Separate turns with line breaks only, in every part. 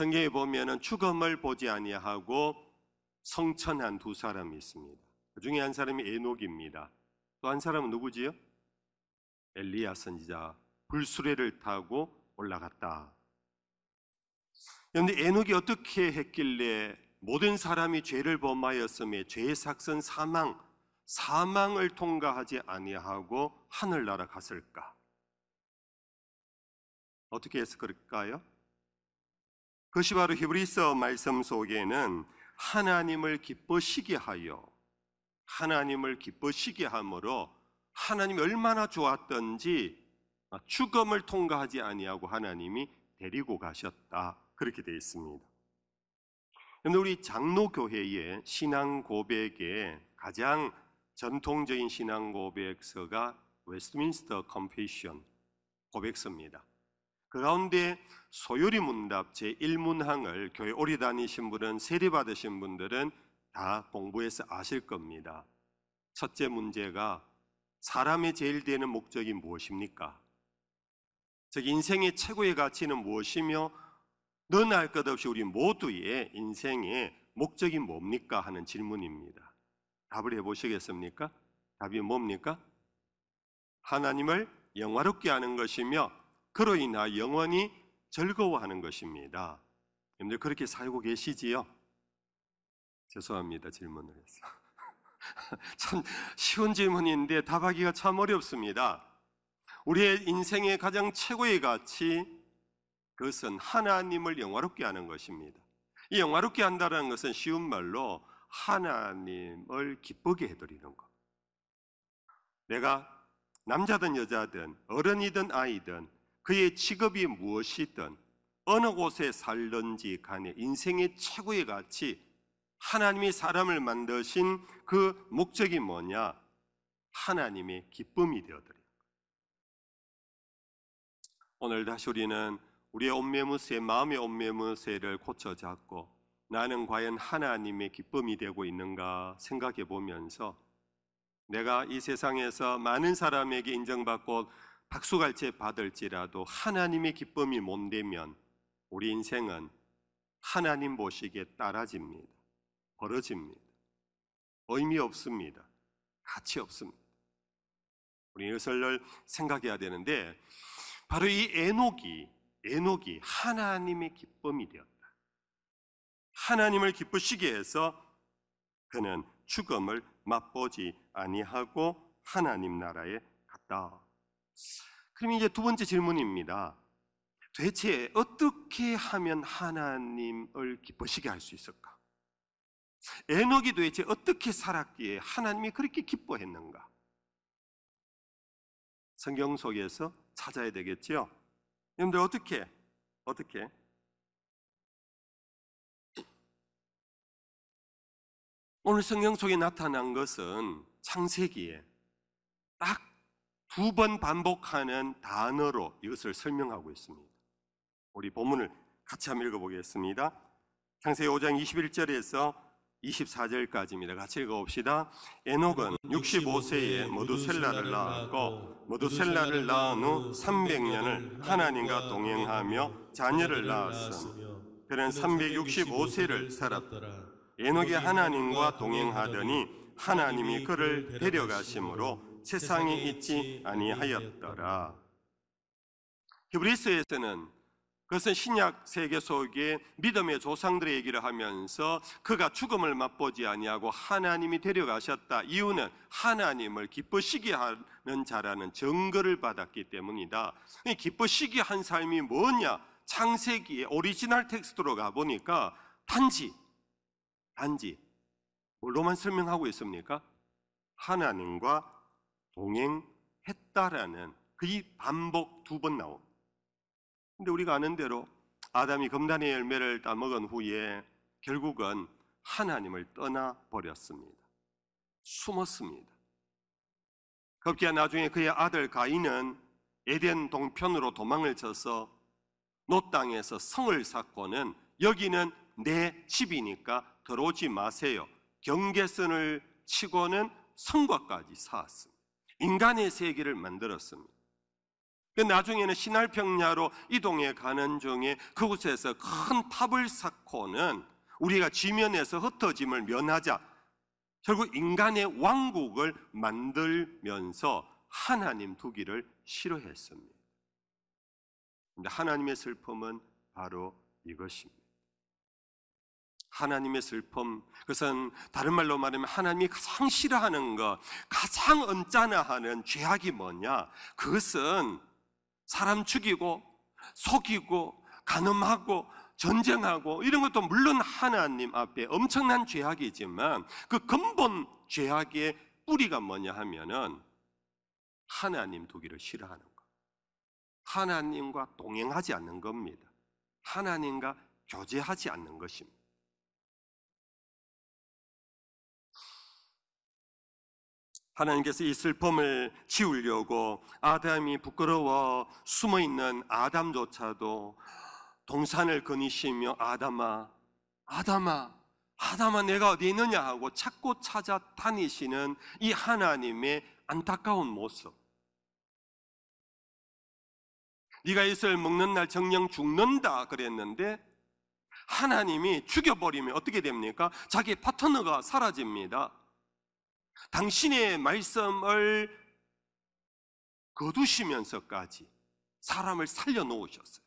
성경에 보면은 죽음을 보지 아니하고 성천한 두 사람이 있습니다. 그 중에 한 사람이 에녹입니다. 또 한 사람은 누구지요? 엘리야 선지자. 불수레를 타고 올라갔다. 그런데 에녹이 어떻게 했길래 모든 사람이 죄를 범하였음에 죄의 삭선 사망을 통과하지 아니하고 하늘나라 갔을까? 어떻게 해서 그럴까요? 그것이 바로 히브리서 말씀 속에는 하나님을 기쁘시게 하여, 하나님을 기쁘시게 함으로 하나님이 얼마나 좋았던지 죽음을 통과하지 아니하고 하나님이 데리고 가셨다, 그렇게 되어 있습니다. 그런데 우리 장로교회의 신앙 고백의 가장 전통적인 신앙 고백서가 웨스트민스터 컨페션 고백서입니다. 그 가운데 소요리 문답 제1문항을 교회 오래 다니신 분은, 세례 받으신 분들은 다 공부해서 아실 겁니다. 첫째 문제가 사람의 제일 되는 목적이 무엇입니까? 즉 인생의 최고의 가치는 무엇이며 너나 할 것 없이 우리 모두의 인생의 목적이 뭡니까? 하는 질문입니다. 답을 해보시겠습니까? 답이 뭡니까? 하나님을 영화롭게 하는 것이며 그로 인하 영원히 즐거워하는 것입니다. 여러분들 그렇게 살고 계시지요? 죄송합니다, 질문을 해서. 참 쉬운 질문인데 답하기가 참 어렵습니다. 우리의 인생의 가장 최고의 가치, 그것은 하나님을 영화롭게 하는 것입니다. 이 영화롭게 한다는 것은 쉬운 말로 하나님을 기쁘게 해드리는 것. 내가 남자든 여자든 어른이든 아이든 그의 직업이 무엇이든 어느 곳에 살든지 간에 인생의 최고의 가치, 하나님이 사람을 만드신 그 목적이 뭐냐? 하나님의 기쁨이 되어드려요. 오늘 다시 우리는 우리의 옷매무새, 마음의 옷매무새를 고쳐잡고 나는 과연 하나님의 기쁨이 되고 있는가 생각해 보면서 내가 이 세상에서 많은 사람에게 인정받고 박수갈채 받을지라도 하나님의 기쁨이 못 되면 우리 인생은 하나님 보시기에 따라집니다. 벌어집니다. 의미 없습니다. 가치 없습니다. 우리 이것을 생각해야 되는데 바로 이 에녹이 하나님의 기쁨이 되었다. 하나님을 기쁘시게 해서 그는 죽음을 맛보지 아니하고 하나님 나라에 갔다. 그럼 이제 두 번째 질문입니다. 도대체 어떻게 하면 하나님을 기쁘시게 할 수 있을까? 에녹이 도대체 어떻게 살았기에 하나님이 그렇게 기뻐했는가? 성경 속에서 찾아야 되겠지요. 여러분들 어떻게? 오늘 성경 속에 나타난 것은 창세기에 딱 2번 반복하는 단어로 이것을 설명하고 있습니다. 우리 본문을 같이 한번 읽어보겠습니다. 창세기 5장 21절에서 24절까지입니다. 같이 읽어봅시다. 에녹은 65세에 머두셀라를 낳았고 머두셀라를 낳은 후 300년을 하나님과 동행하며 자녀를 낳았으며 그는 365세를 살았더라. 에녹이 하나님과 동행하더니 하나님이 그를 데려가심으로 세상에 있지 아니하였더라. 히브리서에서는 그것은 신약 세계 속에 믿음의 조상들의 얘기를 하면서 그가 죽음을 맛보지 아니하고 하나님이 데려가셨다. 이유는 하나님을 기쁘시게 하는 자라는 증거를 받았기 때문이다. 기쁘시게 한 삶이 뭐냐? 창세기의 오리지널 텍스트로 가보니까 단지 뭘로만 설명하고 있습니까? 하나님과 동행했다라는 그 반복 2번 나옵니다. 근데 우리가 아는 대로 아담이 금단의 열매를 따먹은 후에 결국은 하나님을 떠나버렸습니다. 숨었습니다. 급기야 나중에 그의 아들 가인은 에덴 동편으로 도망을 쳐서 노 땅에서 성을 쌓고는 여기는 내 집이니까 들어오지 마세요. 경계선을 치고는 성곽까지 쌓았습니다. 인간의 세계를 만들었습니다. 나중에는 시날 평야로 이동해 가는 중에 그곳에서 큰 탑을 쌓고는 우리가 지면에서 흩어짐을 면하자 결국 인간의 왕국을 만들면서 하나님 두기를 싫어했습니다. 근데 하나님의 슬픔은 바로 이것입니다. 하나님의 슬픔, 그것은 다른 말로 말하면 하나님이 가장 싫어하는 것, 가장 언짢아하는 죄악이 뭐냐? 그것은 사람 죽이고 속이고 간음하고 전쟁하고 이런 것도 물론 하나님 앞에 엄청난 죄악이지만 그 근본 죄악의 뿌리가 뭐냐 하면은 하나님 두기를 싫어하는 것, 하나님과 동행하지 않는 겁니다. 하나님과 교제하지 않는 것입니다. 하나님께서 이 슬픔을 지우려고 아담이 부끄러워 숨어있는 아담조차도 동산을 거니시며 아담아, 아담아, 아담아 내가 어디 있느냐 하고 찾고 찾아다니시는 이 하나님의 안타까운 모습. 네가 이슬 먹는 날 정령 죽는다 그랬는데 하나님이 죽여버리면 어떻게 됩니까? 자기 파트너가 사라집니다. 당신의 말씀을 거두시면서까지 사람을 살려놓으셨어요.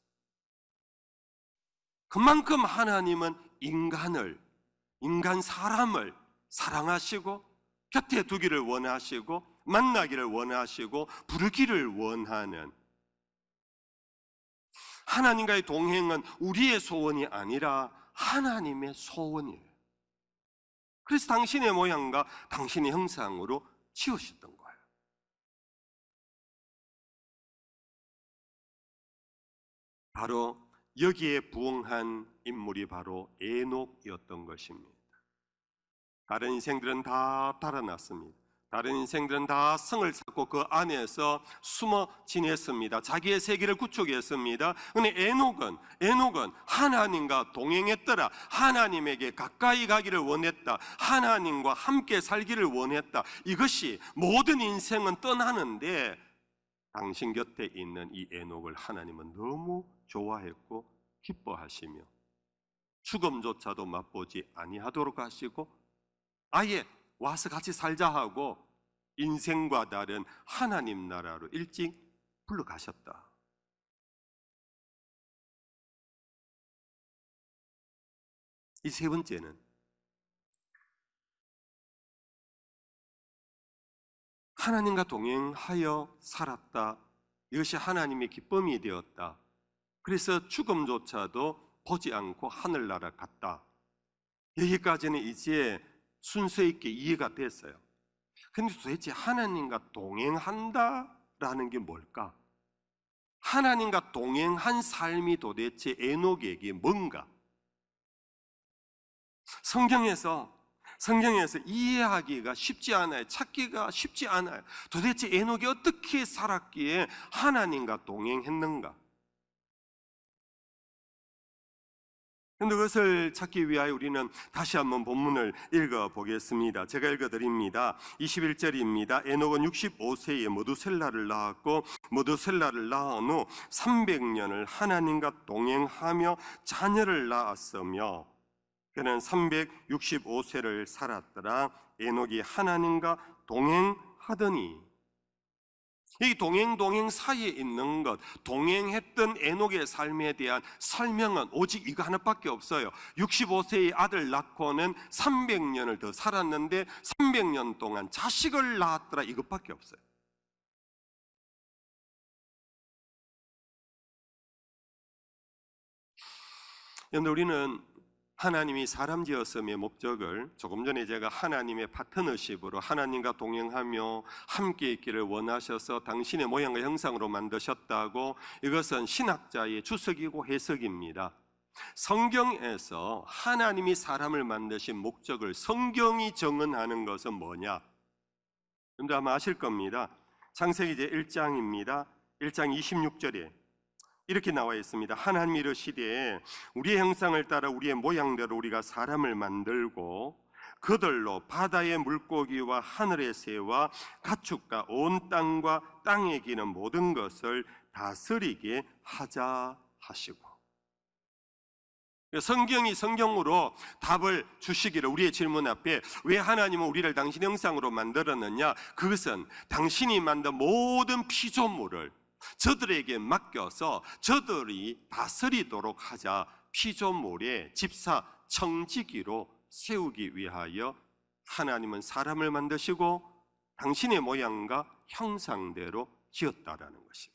그만큼 하나님은 인간 사람을 사랑하시고 곁에 두기를 원하시고 만나기를 원하시고 부르기를 원하는, 하나님과의 동행은 우리의 소원이 아니라 하나님의 소원이에요. 그래서 당신의 모양과 당신의 형상으로 지으셨던 거예요. 바로 여기에 부응한 인물이 바로 에녹이었던 것입니다. 다른 인생들은 다 달아났습니다. 다른 인생들은 다 성을 쌓고 그 안에서 숨어 지냈습니다. 자기의 세계를 구축했습니다. 그런데 에녹은 하나님과 동행했더라. 하나님에게 가까이 가기를 원했다. 하나님과 함께 살기를 원했다. 이것이 모든 인생은 떠나는데 당신 곁에 있는 이 에녹을 하나님은 너무 좋아했고 기뻐하시며 죽음조차도 맛보지 아니하도록 하시고 아예 와서 같이 살자 하고 인생과 다른 하나님 나라로 일찍 불러가셨다. 이 세 번째는 하나님과 동행하여 살았다. 이것이 하나님의 기쁨이 되었다. 그래서 죽음조차도 보지 않고 하늘나라 갔다. 여기까지는 이제 순서 있게 이해가 됐어요. 근데 도대체 하나님과 동행한다라는 게 뭘까? 하나님과 동행한 삶이 도대체 에녹에게 뭔가? 성경에서 이해하기가 쉽지 않아요. 찾기가 쉽지 않아요. 도대체 에녹이 어떻게 살았기에 하나님과 동행했는가? 그런데 그것을 찾기 위하여 우리는 다시 한번 본문을 읽어보겠습니다. 제가 읽어드립니다. 21절입니다. 에녹은 65세에 머두셀라를 낳았고 머두셀라를 낳은 후 300년을 하나님과 동행하며 자녀를 낳았으며 그는 365세를 살았더라. 에녹이 하나님과 동행하더니, 이 동행 사이에 있는 것, 동행했던 에녹의 삶에 대한 설명은 오직 이거 하나밖에 없어요. 65세의 아들 낳고는 300년을 더 살았는데 300년 동안 자식을 낳았더라, 이것밖에 없어요. 그런데 우리는 하나님이 사람 지었음의 목적을, 조금 전에 제가 하나님의 파트너십으로 하나님과 동행하며 함께 있기를 원하셔서 당신의 모양과 형상으로 만드셨다고, 이것은 신학자의 주석이고 해석입니다. 성경에서 하나님이 사람을 만드신 목적을 성경이 정언하는 것은 뭐냐? 여러분들 아마 아실 겁니다. 창세기 제 1장입니다. 1장 26절에 이렇게 나와 있습니다. 하나님이 이르시되 우리의 형상을 따라 우리의 모양대로 우리가 사람을 만들고 그들로 바다의 물고기와 하늘의 새와 가축과 온 땅과 땅에 기는 모든 것을 다스리게 하자 하시고, 성경이 성경으로 답을 주시기를, 우리의 질문 앞에 왜 하나님은 우리를 당신의 형상으로 만들었느냐, 그것은 당신이 만든 모든 피조물을 저들에게 맡겨서 저들이 다스리도록 하자, 피조물의 집사 청지기로 세우기 위하여 하나님은 사람을 만드시고 당신의 모양과 형상대로 지었다라는 것입니다.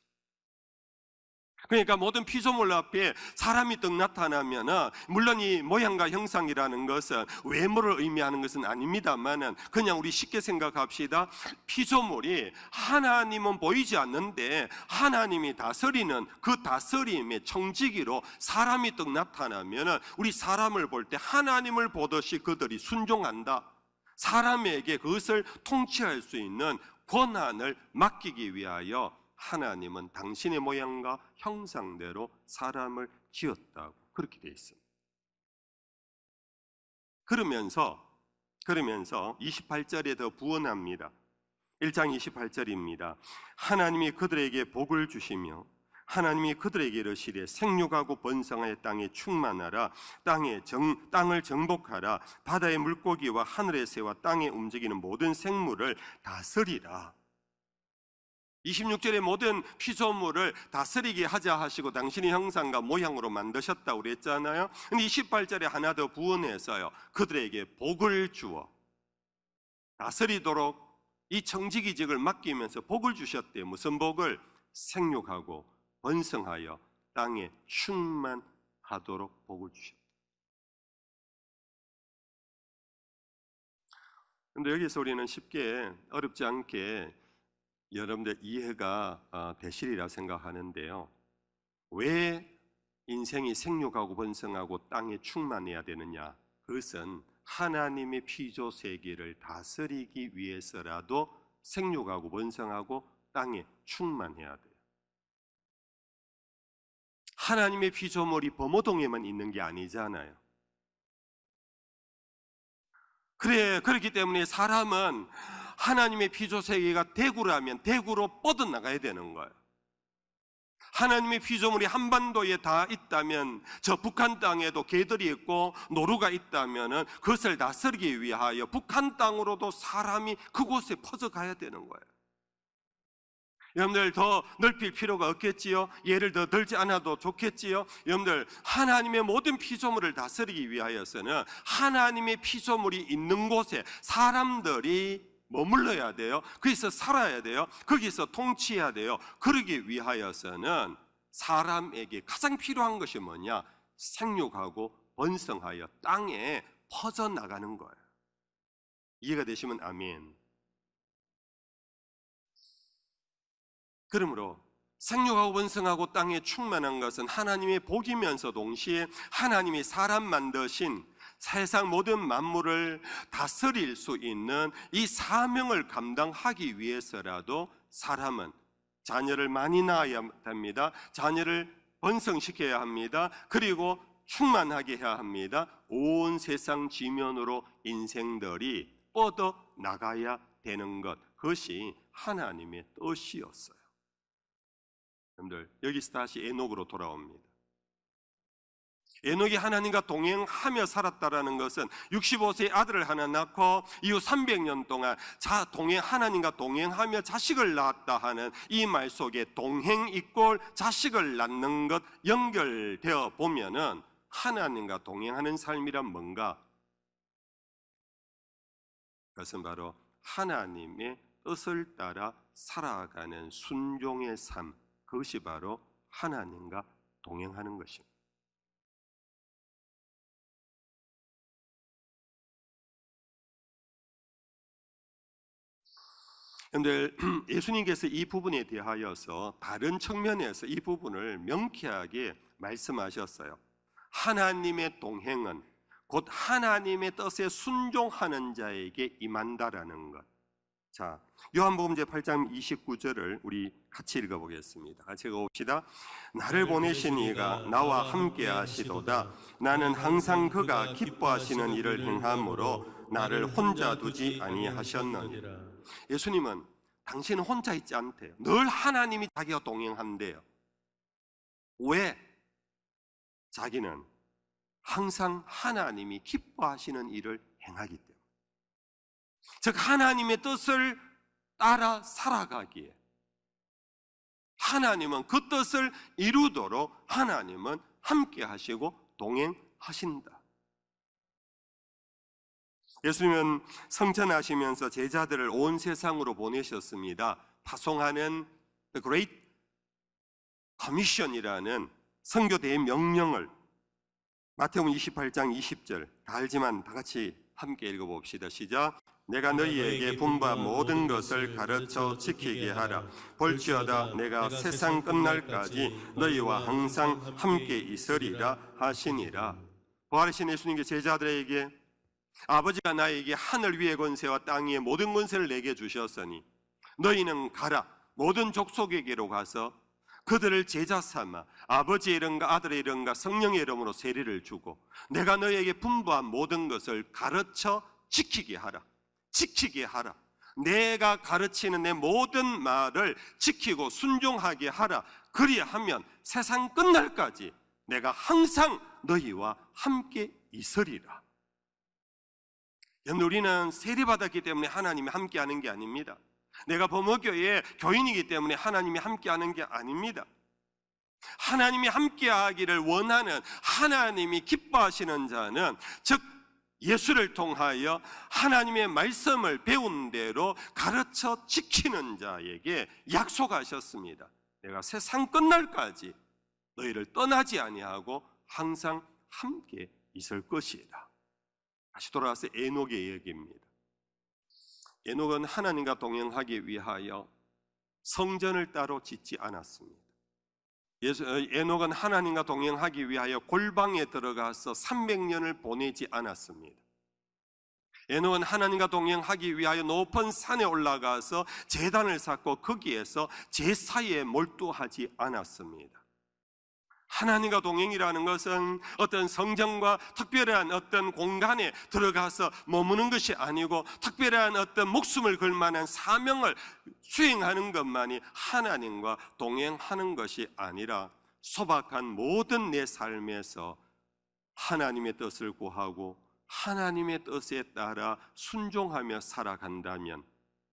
그러니까 모든 피조물 앞에 사람이 떡 나타나면, 물론 이 모양과 형상이라는 것은 외모를 의미하는 것은 아닙니다만은, 그냥 우리 쉽게 생각합시다. 피조물이 하나님은 보이지 않는데 하나님이 다스리는 그 다스림의 청지기로 사람이 떡 나타나면, 우리 사람을 볼 때 하나님을 보듯이 그들이 순종한다, 사람에게 그것을 통치할 수 있는 권한을 맡기기 위하여 하나님은 당신의 모양과 형상대로 사람을 지었다고 그렇게 되어 있습니다. 그러면서 28절에 더 부언합니다. 1장 28절입니다. 하나님이 그들에게 복을 주시며 하나님이 그들에게 이르시되 생육하고 번성하여 땅에 충만하라, 땅을 정복하라, 바다의 물고기와 하늘의 새와 땅에 움직이는 모든 생물을 다스리라. 26절에 모든 피조물을 다스리게 하자 하시고 당신의 형상과 모양으로 만드셨다고 그랬잖아요. 근데 28절에 하나 더 부언해서요, 그들에게 복을 주어 다스리도록 이 청지기직을 맡기면서 복을 주셨대요. 무슨 복을? 생육하고 번성하여 땅에 충만하도록 복을 주셨다. 그런데 여기서 우리는 쉽게, 어렵지 않게 여러분들 이해가 되시리라 생각하는데요, 왜 인생이 생육하고 번성하고 땅에 충만해야 되느냐? 그것은 하나님의 피조 세계를 다스리기 위해서라도 생육하고 번성하고 땅에 충만해야 돼요. 하나님의 피조물이 범어동에만 있는 게 아니잖아요. 그렇기 때문에 사람은 하나님의 피조세계가 대구라면 대구로 뻗어나가야 되는 거예요. 하나님의 피조물이 한반도에 다 있다면, 저 북한 땅에도 개들이 있고 노루가 있다면 그것을 다스리기 위하여 북한 땅으로도 사람이 그곳에 퍼져가야 되는 거예요. 여러분들 더 넓힐 필요가 없겠지요? 예를 더 들지 않아도 좋겠지요? 여러분들, 하나님의 모든 피조물을 다스리기 위하여서는 하나님의 피조물이 있는 곳에 사람들이 머물러야 돼요. 거기서 살아야 돼요. 거기서 통치해야 돼요. 그러기 위하여서는 사람에게 가장 필요한 것이 뭐냐? 생육하고 번성하여 땅에 퍼져나가는 거예요. 이해가 되시면 아멘. 그러므로 생육하고 번성하고 땅에 충만한 것은 하나님의 복이면서 동시에 하나님이 사람 만드신 세상 모든 만물을 다스릴 수 있는 이 사명을 감당하기 위해서라도 사람은 자녀를 많이 낳아야 합니다. 자녀를 번성시켜야 합니다. 그리고 충만하게 해야 합니다. 온 세상 지면으로 인생들이 뻗어 나가야 되는 것, 그것이 하나님의 뜻이었어요. 여러분들, 여기서 다시 에녹으로 돌아옵니다. 에녹이 하나님과 동행하며 살았다라는 것은 65세의 아들을 하나 낳고 이후 300년 동안 하나님과 동행하며 자식을 낳았다 하는 이 말 속에 동행 이꼴 자식을 낳는 것 연결되어 보면은 하나님과 동행하는 삶이란 뭔가? 그것은 바로 하나님의 뜻을 따라 살아가는 순종의 삶, 그것이 바로 하나님과 동행하는 것입니다. 그런데 예수님께서 이 부분에 대하여서 다른 측면에서 이 부분을 명쾌하게 말씀하셨어요. 하나님의 동행은 곧 하나님의 뜻에 순종하는 자에게 임한다라는 것. 자, 요한복음 제8장 29절을 우리 같이 읽어보겠습니다. 같이 읽어봅시다. 나를 보내신 이가 나와 함께 하시도다. 나는 항상 그가 기뻐하시는 일을 행함으로 나를 혼자 두지 아니하셨느니라. 예수님은 당신은 혼자 있지 않대요. 늘 하나님이 자기와 동행한대요. 왜? 자기는 항상 하나님이 기뻐하시는 일을 행하기 때문에. 즉 하나님의 뜻을 따라 살아가기에 하나님은 그 뜻을 이루도록 하나님은 함께 하시고 동행하신다. 예수님은 성천하시면서 제자들을 온 세상으로 보내셨습니다. 파송하는 The Great Commission이라는 선교대의 명령을 마태복음 28장 20절 다 알지만 다 같이 함께 읽어봅시다. 시작. 내가 너희에게 분부한 모든 것을 가르쳐 지키게 하라. 볼지어다 내가 세상 끝날까지 너희와 항상 함께 있으리라 하시니라. 부활하신 예수님께 제자들에게 아버지가 나에게 하늘 위의 권세와 땅 위의 모든 권세를 내게 주셨으니 너희는 가라. 모든 족속에게로 가서 그들을 제자 삼아 아버지의 이름과 아들의 이름과 성령의 이름으로 세례를 주고 내가 너희에게 분부한 모든 것을 가르쳐 지키게 하라. 지키게 하라. 내가 가르치는 내 모든 말을 지키고 순종하게 하라. 그리하면 세상 끝날까지 내가 항상 너희와 함께 있으리라. 우리는 세례받았기 때문에 하나님이 함께하는 게 아닙니다. 내가 범어교회의 교인이기 때문에 하나님이 함께하는 게 아닙니다. 하나님이 함께하기를 원하는, 하나님이 기뻐하시는 자는 즉 예수를 통하여 하나님의 말씀을 배운 대로 가르쳐 지키는 자에게 약속하셨습니다. 내가 세상 끝날까지 너희를 떠나지 아니하고 항상 함께 있을 것이다. 다시 돌아와서 에녹의 얘기입니다. 에녹은 하나님과 동행하기 위하여 성전을 따로 짓지 않았습니다. 에녹은 하나님과 동행하기 위하여 골방에 들어가서 300년을 보내지 않았습니다. 에녹은 하나님과 동행하기 위하여 높은 산에 올라가서 제단을 쌓고 거기에서 제사에 몰두하지 않았습니다. 하나님과 동행이라는 것은 어떤 성전과 특별한 어떤 공간에 들어가서 머무는 것이 아니고 특별한 어떤 목숨을 걸 만한 사명을 수행하는 것만이 하나님과 동행하는 것이 아니라 소박한 모든 내 삶에서 하나님의 뜻을 구하고 하나님의 뜻에 따라 순종하며 살아간다면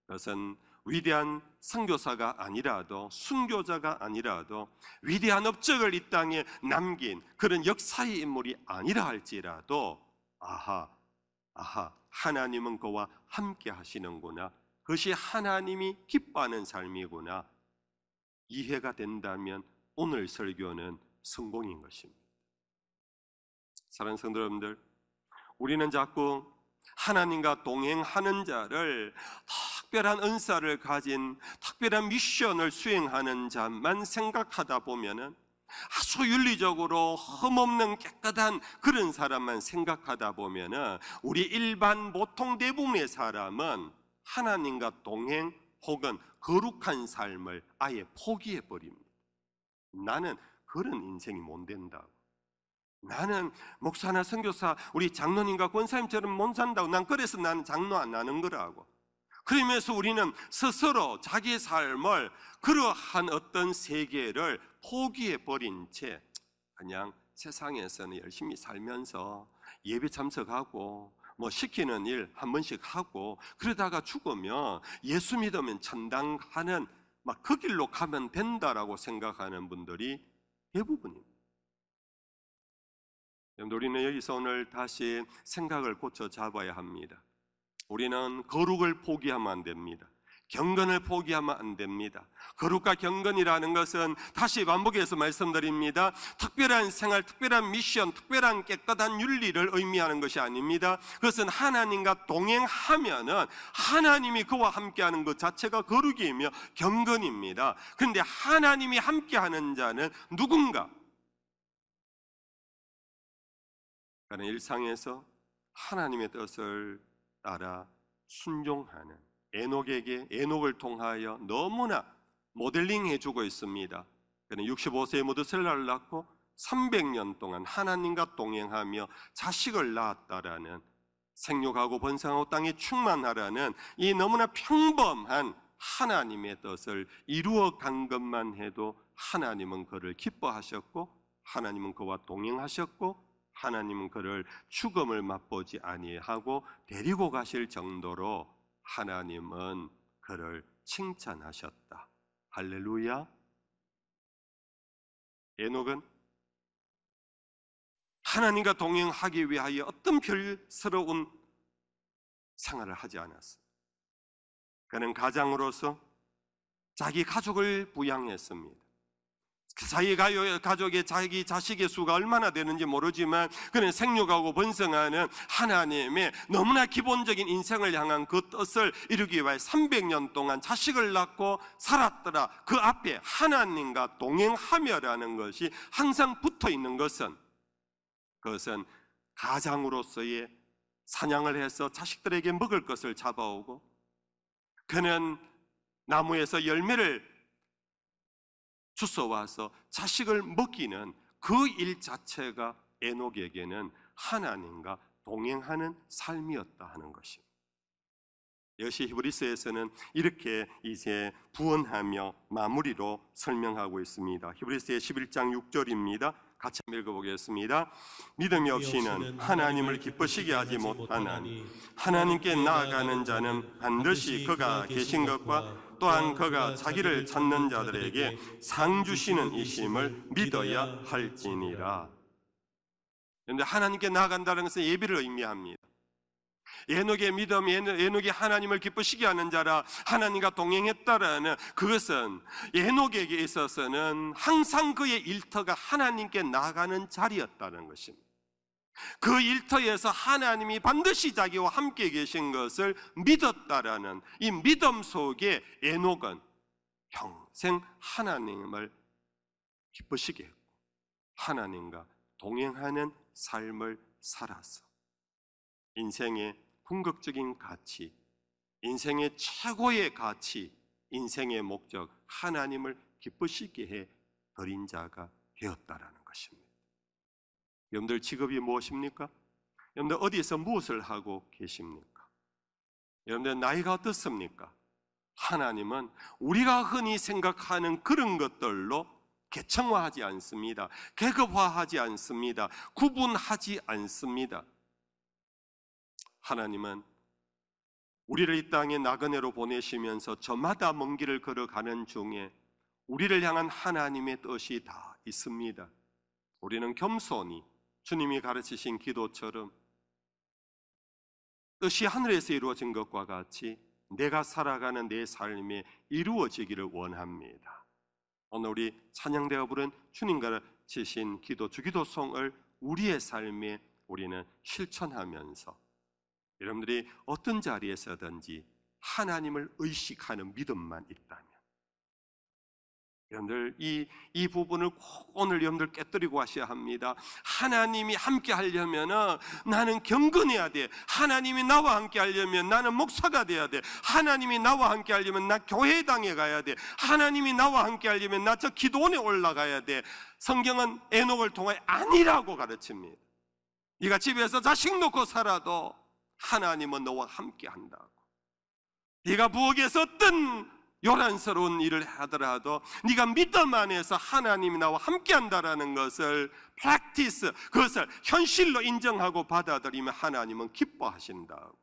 그것은 위대한 선교사가 아니라도 순교자가 아니라도 위대한 업적을 이 땅에 남긴 그런 역사의 인물이 아니라 할지라도 아하 하나님은 그와 함께 하시는구나, 그것이 하나님이 기뻐하는 삶이구나 이해가 된다면 오늘 설교는 성공인 것입니다. 사랑하는 성도 여러분들, 우리는 자꾸 하나님과 동행하는 자를 특별한 은사를 가진 특별한 미션을 수행하는 자만 생각하다 보면은 아주 윤리적으로 흠없는 깨끗한 그런 사람만 생각하다 보면은 우리 일반 보통 대부분의 사람은 하나님과 동행 혹은 거룩한 삶을 아예 포기해 버립니다. 나는 그런 인생이 못 된다고. 나는 목사나 선교사 우리 장로님과 권사님처럼 못 산다고. 난 그래서 나는 장로 안 하는 거라고. 그러면서 우리는 스스로 자기의 삶을 그러한 어떤 세계를 포기해 버린 채 그냥 세상에서는 열심히 살면서 예배 참석하고 뭐 시키는 일 한 번씩 하고 그러다가 죽으면 예수 믿으면 천당 가는 막 그 길로 가면 된다라고 생각하는 분들이 대부분입니다. 우리는 여기서 오늘 다시 생각을 고쳐 잡아야 합니다. 우리는 거룩을 포기하면 안 됩니다. 경건을 포기하면 안 됩니다. 거룩과 경건이라는 것은 다시 반복해서 말씀드립니다. 특별한 생활, 특별한 미션, 특별한 깨끗한 윤리를 의미하는 것이 아닙니다. 그것은 하나님과 동행하면은 하나님이 그와 함께하는 것 자체가 거룩이며 경건입니다. 그런데 하나님이 함께하는 자는 누군가? 그는 일상에서 하나님의 뜻을 따라 순종하는 에녹을 통하여 너무나 모델링해 주고 있습니다. 그는 65세에 무드셀라를 낳고 300년 동안 하나님과 동행하며 자식을 낳았다라는, 생육하고 번성하고 땅에 충만하라는 이 너무나 평범한 하나님의 뜻을 이루어 간 것만 해도 하나님은 그를 기뻐하셨고, 하나님은 그와 동행하셨고, 하나님은 그를 죽음을 맛보지 아니하고 데리고 가실 정도로 하나님은 그를 칭찬하셨다. 할렐루야. 에녹은 하나님과 동행하기 위하여 어떤 별스러운 생활을 하지 않았어. 그는 가장으로서 자기 가족을 부양했습니다. 자기 가족의 자기 자식의 수가 얼마나 되는지 모르지만 그는 생육하고 번성하는 하나님의 너무나 기본적인 인생을 향한 그 뜻을 이루기 위해 300년 동안 자식을 낳고 살았더라. 그 앞에 하나님과 동행하며라는 것이 항상 붙어 있는 것은, 그것은 가장으로서의 사냥을 해서 자식들에게 먹을 것을 잡아오고, 그는 나무에서 열매를 주워와서 자식을 먹이는 그 일 자체가 에녹에게는 하나님과 동행하는 삶이었다 하는 것입니다. 이것이 히브리서에서는 이렇게 이제 부언하며 마무리로 설명하고 있습니다. 히브리서의 11장 6절입니다. 같이 한번 읽어보겠습니다. 믿음이 없이는 하나님을 기쁘시게 하지 못하나니 하나님께 나아가는 자는 반드시 그가 계신 것과 또한 그가 자기를 찾는 자들에게 상 주시는 이심을 믿어야 할지니라. 그런데 하나님께 나아간다는 것은 예비를 의미합니다. 에녹의 믿음, 에녹이 하나님을 기쁘시게 하는 자라, 하나님과 동행했다라는 그것은 에녹에게 있어서는 항상 그의 일터가 하나님께 나아가는 자리였다는 것입니다. 그 일터에서 하나님이 반드시 자기와 함께 계신 것을 믿었다라는 이 믿음 속에 에녹은 평생 하나님을 기쁘시게 했고 하나님과 동행하는 삶을 살아서 인생의 궁극적인 가치, 인생의 최고의 가치, 인생의 목적, 하나님을 기쁘시게 해 드린 자가 되었다라는 것입니다. 여러분들 직업이 무엇입니까? 여러분들 어디에서 무엇을 하고 계십니까? 여러분들 나이가 어떻습니까? 하나님은 우리가 흔히 생각하는 그런 것들로 계층화하지 않습니다. 계급화하지 않습니다. 구분하지 않습니다. 하나님은 우리를 이 땅에 나그네로 보내시면서 저마다 먼 길을 걸어가는 중에 우리를 향한 하나님의 뜻이 다 있습니다. 우리는 겸손히 주님이 가르치신 기도처럼 뜻이 하늘에서 이루어진 것과 같이 내가 살아가는 내 삶에 이루어지기를 원합니다. 오늘 우리 찬양대가 부른 주님 가르치신 기도, 주기도송을 우리의 삶에 우리는 실천하면서 여러분들이 어떤 자리에서든지 하나님을 의식하는 믿음만 있다면, 여러분들 이 부분을 꼭 오늘 여러분들 깨뜨리고 하셔야 합니다. 하나님이 함께 하려면 나는 경건해야 돼. 하나님이 나와 함께 하려면 나는 목사가 돼야 돼. 하나님이 나와 함께 하려면 나 교회당에 가야 돼. 하나님이 나와 함께 하려면 나 저 기도원에 올라가야 돼. 성경은 에녹을 통해 아니라고 가르칩니다. 네가 집에서 자식 놓고 살아도 하나님은 너와 함께 한다고. 네가 부엌에서 어떤 요란스러운 일을 하더라도 네가 믿음 안에서 하나님이 나와 함께 한다라는 것을 프랙티스, 그것을 현실로 인정하고 받아들이면 하나님은 기뻐하신다고.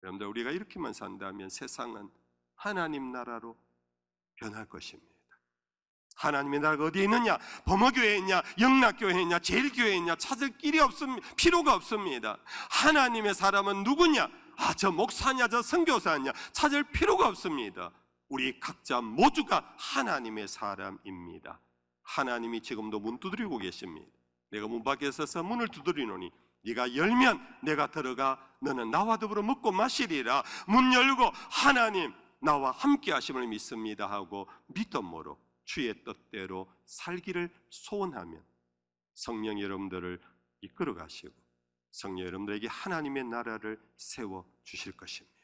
여러분들 우리가 이렇게만 산다면 세상은 하나님 나라로 변할 것입니다. 하나님의 나라가 어디에 있느냐? 범어교회에 있냐? 영락교회에 있냐? 제일교회에 있냐? 찾을 길이 없습니다. 필요가 없습니다. 하나님의 사람은 누구냐? 저 목사냐? 저 선교사냐? 찾을 필요가 없습니다. 우리 각자 모두가 하나님의 사람입니다. 하나님이 지금도 문 두드리고 계십니다. 내가 문 밖에 서서 문을 두드리노니 네가 열면 내가 들어가 너는 나와 더불어 먹고 마시리라. 문 열고 하나님 나와 함께 하심을 믿습니다 하고 믿음으로 주의 뜻대로 살기를 소원하면 성령 여러분들을 이끌어 가시고 성령 여러분들에게 하나님의 나라를 세워 주실 것입니다.